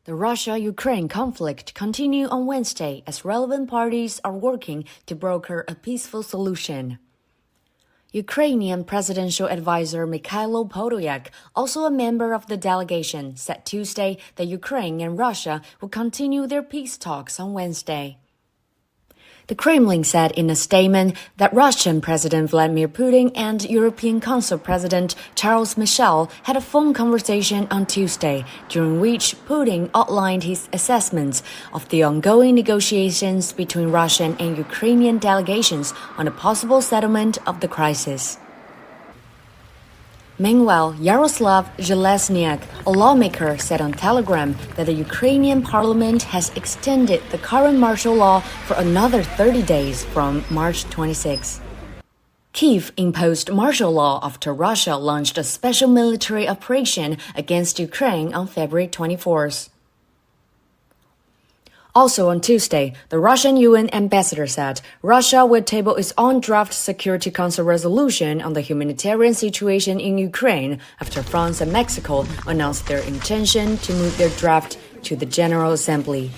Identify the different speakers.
Speaker 1: The Russia-Ukraine conflict continued on Wednesday as relevant parties are working to broker a peaceful solution. Ukrainian presidential advisor Mikhailo Podolyak, also a member of the delegation, said Tuesday that Ukraine and Russia will continue their peace talks on Wednesday. The Kremlin said in a statement that Russian President Vladimir Putin and European Council President Charles Michel had a phone conversation on Tuesday, during which Putin outlined his assessments of the ongoing negotiations between Russian and Ukrainian delegations on a possible settlement of the crisis. Meanwhile, Yaroslav Zhelezniak, a lawmaker, said on Telegram that the Ukrainian parliament has extended the current martial law for another 30 days from March 26. Kyiv imposed martial law after Russia launched a special military operation against Ukraine on February 24th. Also on Tuesday, the Russian UN ambassador said Russia will table its own draft Security Council resolution on the humanitarian situation in Ukraine after France and Mexico announced their intention to move their draft to the General Assembly.